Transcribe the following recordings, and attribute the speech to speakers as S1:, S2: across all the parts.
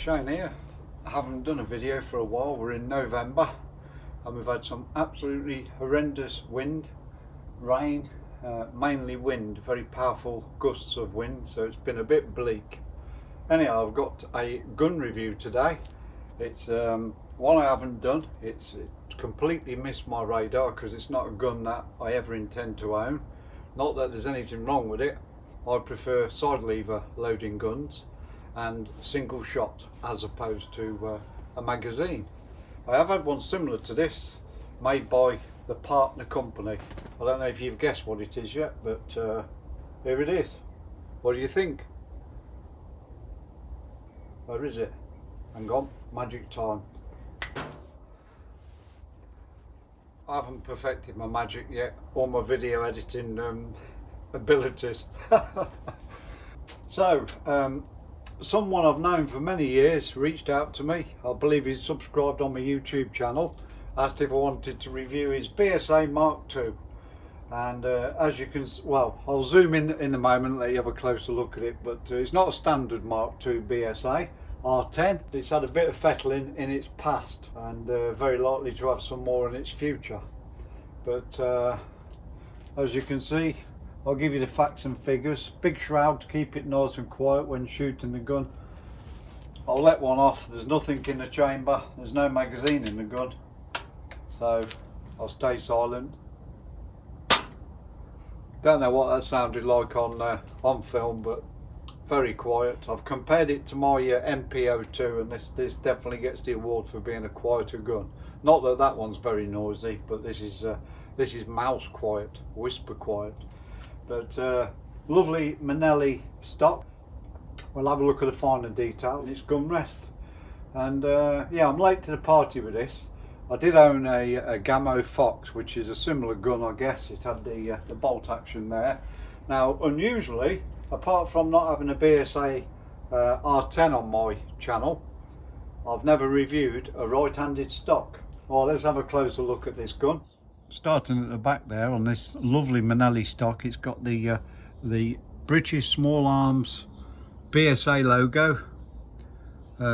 S1: Shane here. I haven't done a video for a while. We're in November and we've had some absolutely horrendous wind, rain, mainly wind, very powerful gusts of wind, so it's been a bit bleak. Anyhow, I've got a gun review today. It's one I haven't done. It's completely missed my radar because it's not a gun that I ever intend to own. Not that there's anything wrong with it. I prefer side lever loading guns and single shot as opposed to a magazine. I have had one similar to this made by the partner company. I don't know if you've guessed what it is yet, but here it is. What do you think? Where is it? Hang on, magic time. I haven't perfected my magic yet, or my video editing abilities. So, someone I've known for many years reached out to me. I believe he's subscribed on my YouTube channel, asked if I wanted to review his Bsa Mark II. And as you can, well, I'll zoom in a moment, let you have a closer look at it, but it's not a standard Mark II Bsa R10. It's had a bit of fettling in its past and very likely to have some more in its future. But as you can see, I'll give you the facts and figures. Big shroud to keep it nice and quiet when shooting the gun. I'll let one off. There's nothing in the chamber. There's no magazine in the gun, so I'll stay silent. Don't know what that sounded like on film, but very quiet. I've compared it to my mkII, and this definitely gets the award for being a quieter gun. Not that that one's very noisy, but this is mouse quiet, whisper quiet. But lovely mkII stock. We'll have a look at the finer detail in its gun rest. And yeah, I'm late to the party with this. I did own a Gamma Fox, which is a similar gun, I guess. It had the bolt action there. Now, unusually, apart from not having a Bsa R10 on my channel, I've never reviewed a right-handed stock. Well, let's have a closer look at this gun. Starting at the back there on this lovely mkII stock, it's got the British Small Arms Bsa logo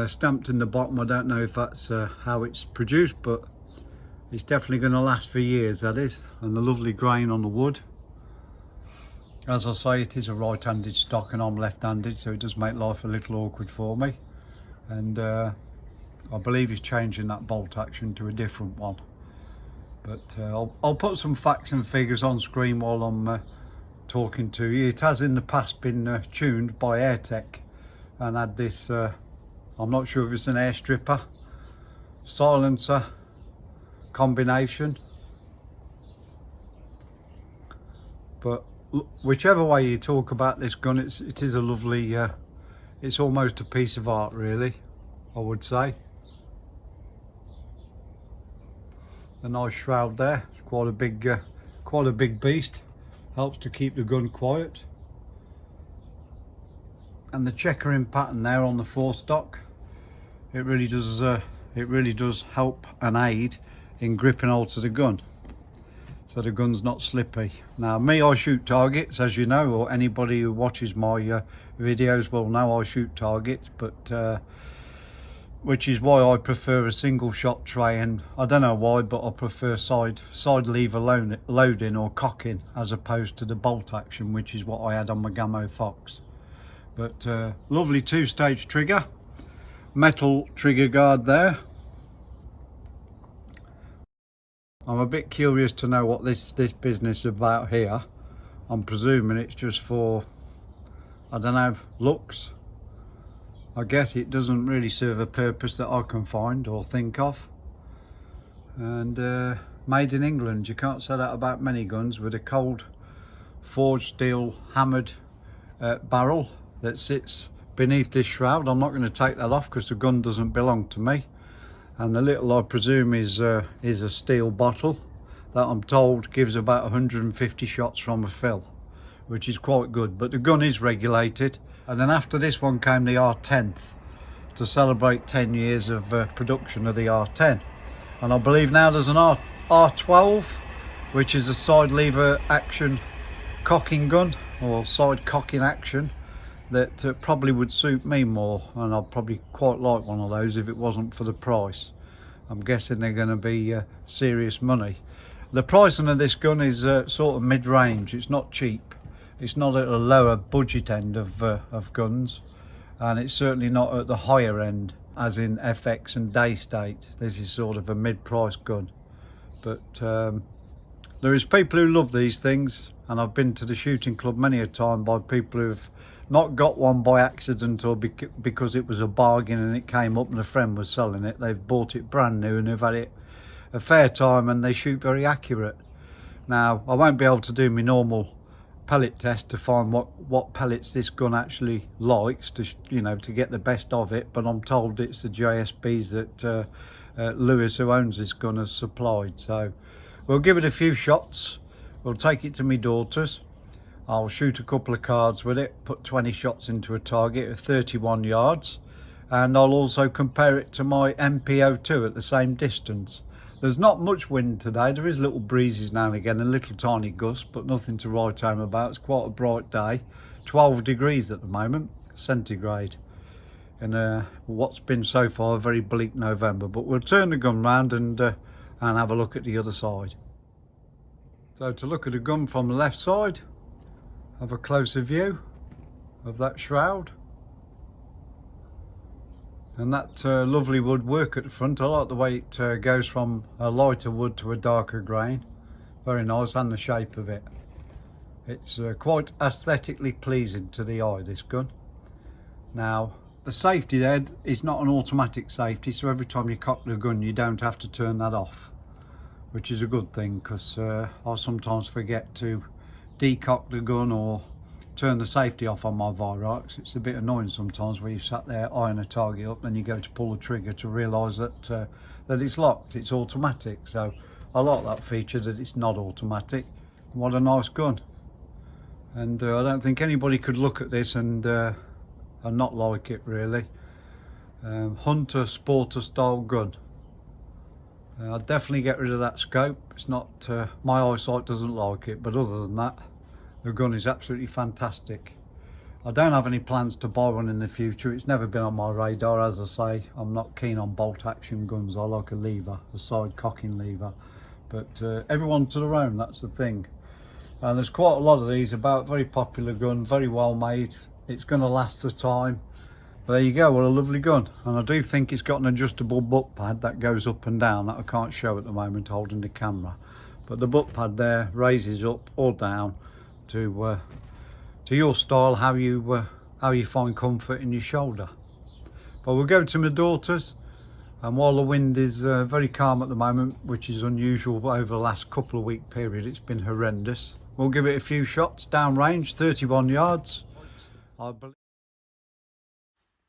S1: stamped in the bottom. I don't know if that's how it's produced, but it's definitely going to last for years, that is. And the lovely grain on the wood. As I say, it is a right-handed stock and I'm left-handed, so it does make life a little awkward for me. And I believe he's changing that bolt action to a different one. But I'll put some facts and figures on screen while I'm talking to you. It has in the past been tuned by Airtech and had this, I'm not sure if it's an air stripper, silencer combination. But whichever way you talk about this gun, it is a lovely, it's almost a piece of art really, I would say. A nice shroud there. It's quite a big beast. Helps to keep the gun quiet. And the checkering pattern there on the forestock, it really does help and aid in gripping hold of the gun, so the gun's not slippy. Now, I shoot targets, as you know, or anybody who watches my videos will know I shoot targets, but which is why I prefer a single shot tray, and I don't know why, but I prefer side lever loading or cocking as opposed to the bolt action, which is what I had on my Gamma Fox. But lovely two-stage trigger, metal trigger guard there. I'm a bit curious to know what this business is about here. I'm presuming it's just for, I don't know, looks. I guess it doesn't really serve a purpose that I can find or think of. And made in England. You can't say that about many guns, with a cold forged steel hammered barrel that sits beneath this shroud. I'm not going to take that off because the gun doesn't belong to me. And the little, I presume, is a steel bottle that I'm told gives about 150 shots from a fill, which is quite good. But the gun is regulated. And then after this one came the R10 to celebrate 10 years of production of the R10. And I believe now there's an R12, which is a side lever action cocking gun, or side cocking action. that probably would suit me more, and I'd probably quite like one of those if it wasn't for the price. I'm guessing they're going to be serious money. The pricing of this gun is sort of mid-range. It's not cheap. It's not at the lower budget end of guns, and it's certainly not at the higher end, as in FX and day state. This is sort of a mid-price gun. But there is people who love these things, and I've been to the shooting club many a time by people who've not got one by accident or because it was a bargain and it came up and a friend was selling it. They've bought it brand new and they've had it a fair time, and they shoot very accurate. Now, I won't be able to do my normal pellet test to find what pellets this gun actually likes to, you know, to get the best of it, but I'm told it's the JSBs that Lewis, who owns this gun, has supplied. So we'll give it a few shots. We'll take it to my daughter's. I'll shoot a couple of cards with it, put 20 shots into a target at 31 yards, and I'll also compare it to my mkII at the same distance. There's not much wind today. There is little breezes now and again, a little tiny gust, but nothing to write home about. It's quite a bright day. 12 degrees at the moment, centigrade, in what's been so far a very bleak November. But we'll turn the gun round and have a look at the other side. So to look at the gun from the left side, have a closer view of that shroud. And that lovely woodwork at the front. I like the way it goes from a lighter wood to a darker grain. Very nice, and the shape of it. It's quite aesthetically pleasing to the eye, this gun. Now, the safety there is not an automatic safety, so every time you cock the gun you don't have to turn that off, which is a good thing, because I sometimes forget to decock the gun or turn the safety off on my Virox. It's a bit annoying sometimes where you've sat there eyeing a target up and you go to pull the trigger to realise that that it's locked. It's automatic. So I like that feature, that it's not automatic. What a nice gun. And I don't think anybody could look at this and not like it, really. Hunter sporter style gun. I'd definitely get rid of that scope. It's not, my eyesight doesn't like it, but other than that, the gun is absolutely fantastic. I don't have any plans to buy one in the future. It's never been on my radar. As I say, I'm not keen on bolt action guns. I like a lever, a side cocking lever. But everyone to their own, that's the thing. And there's quite a lot of these about. Very popular gun, very well made. It's going to last the time. But there you go, what a lovely gun. And I do think it's got an adjustable butt pad that goes up and down, that I can't show at the moment holding the camera. But the butt pad there raises up or down to your style, how you find comfort in your shoulder. But we'll go to my daughter's, and while the wind is very calm at the moment, which is unusual over the last couple of week period, it's been horrendous. We'll give it a few shots down range, 31 yards.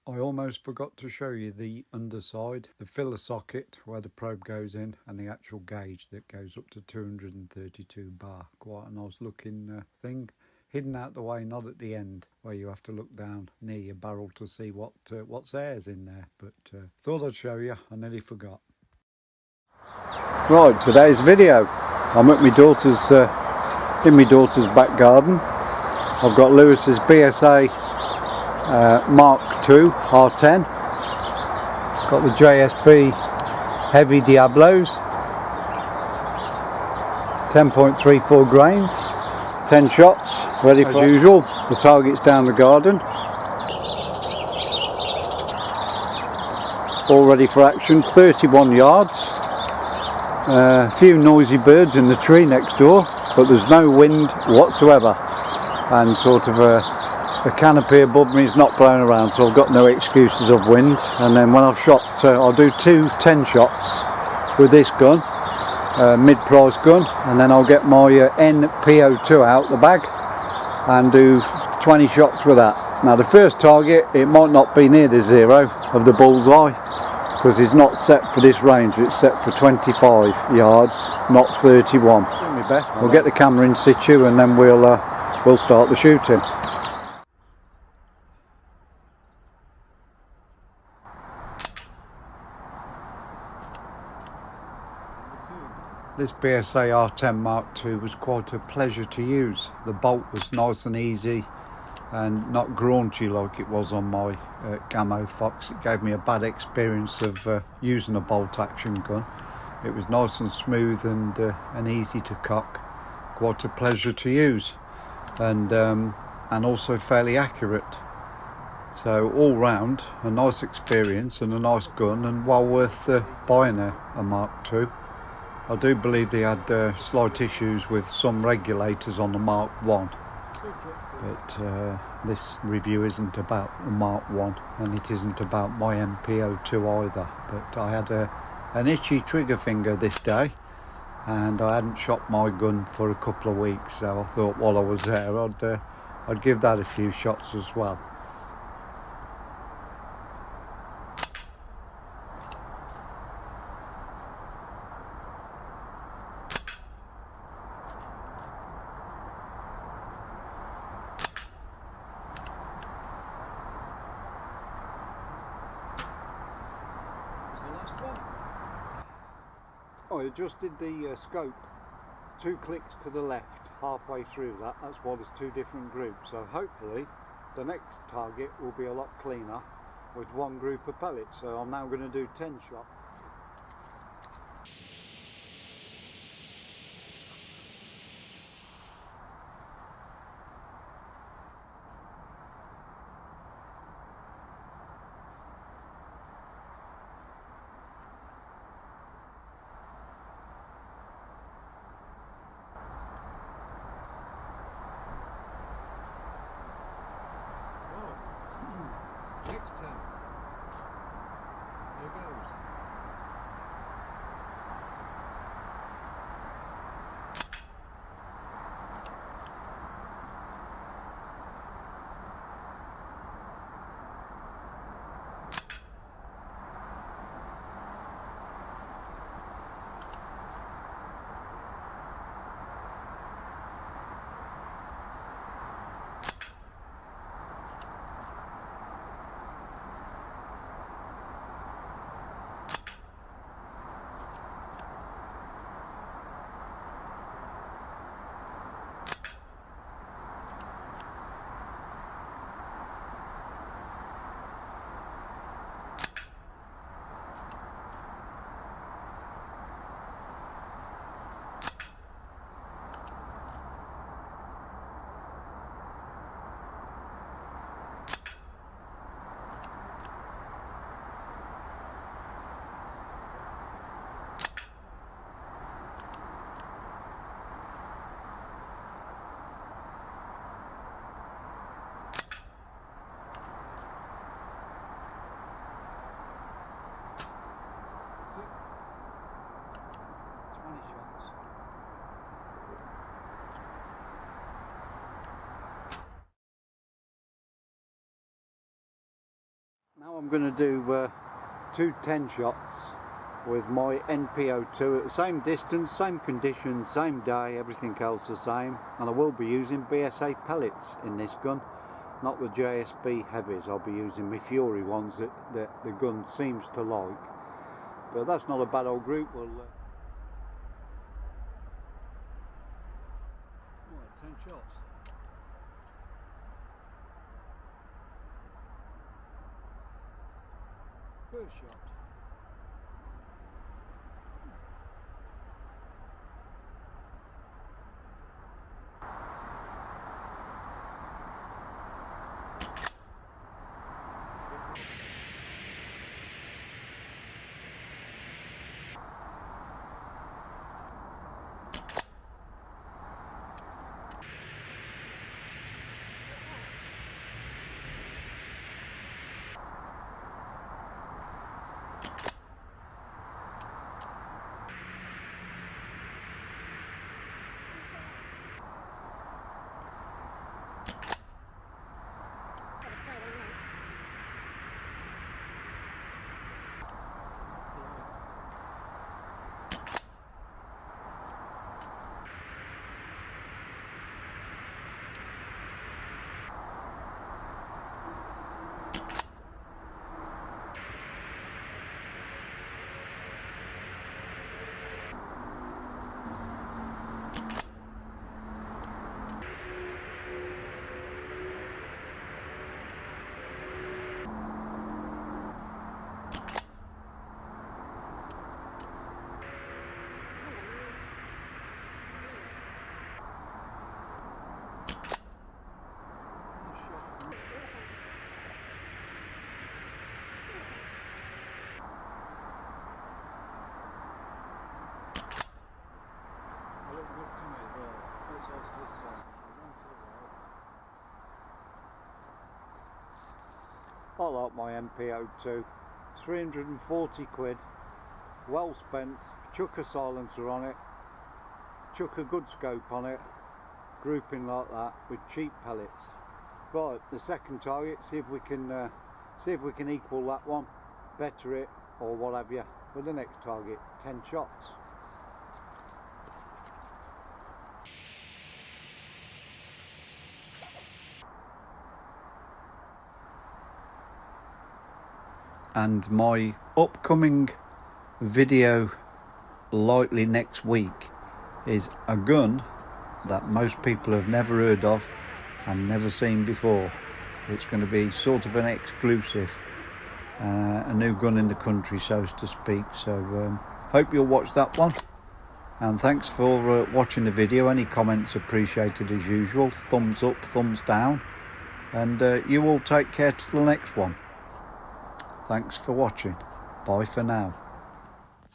S1: I almost forgot to show you the underside, the filler socket where the probe goes in, and the actual gauge that goes up to 232 bar. Quite a nice looking thing, hidden out the way, not at the end where you have to look down near your barrel to see what's air's in there. But thought I'd show you, I nearly forgot. Right, today's video, I'm at my daughter's, in my daughter's back garden. I've got Lewis's Bsa Mark II R10. Got the JSB Heavy Diablos, 10.34 grains, 10 shots, ready for as usual. The target's down the garden, all ready for action. 31 yards. A few noisy birds in the tree next door, but there's no wind whatsoever, and sort of a canopy above me is not blowing around, so I've got no excuses of wind. And then when I've shot, I'll do 2 10 shots with this gun, mid-price gun, and then I'll get my mkII out the bag and do 20 shots with that. Now the first target, it might not be near the 0 of the bullseye, because it's not set for this range. It's set for 25 yards, not 31. We'll get the camera in situ and then we'll start the shooting. This Bsa R10 Mark II was quite a pleasure to use. The bolt was nice and easy. and not graunchy like it was on my Gamo Fox. It gave me a bad experience of using a bolt action gun. It was nice and smooth and easy to cock, quite a pleasure to use, and also fairly accurate. So all round a nice experience and a nice gun, and well worth buying a Mark II. I do believe they had slight issues with some regulators on the Mark I, but this review isn't about the Mark I, and it isn't about my mkII either. But I had an itchy trigger finger this day, and I hadn't shot my gun for a couple of weeks, so I thought while I was there I'd give that a few shots as well. I adjusted the scope 2 clicks to the left halfway through that. That's why there's 2 different groups. So hopefully the next target will be a lot cleaner with 1 group of pellets. So I'm now going to do 10 shots. Next 10. Here goes. Now I'm going to do 2 10 shots with my mkII at the same distance, same conditions, same day, everything else the same, and I will be using Bsa pellets in this gun, not the JSB heavies. I'll be using my Fury ones that the gun seems to like, but that's not a bad old group. We'll 10 shots. First shot. I like my mkII. 340 quid, well spent. Chuck a silencer on it, chuck a good scope on it, grouping like that with cheap pellets. Right, the second target, see if we can equal that one, better it, or what have you, with the next target. 10 shots. And my upcoming video likely next week is a gun that most people have never heard of and never seen before. It's going to be sort of an exclusive, a new gun in the country, so to speak. So hope you'll watch that one, and thanks for watching the video. Any comments appreciated as usual. Thumbs up, thumbs down, and you all take care till the next one. Thanks for watching. Bye for now.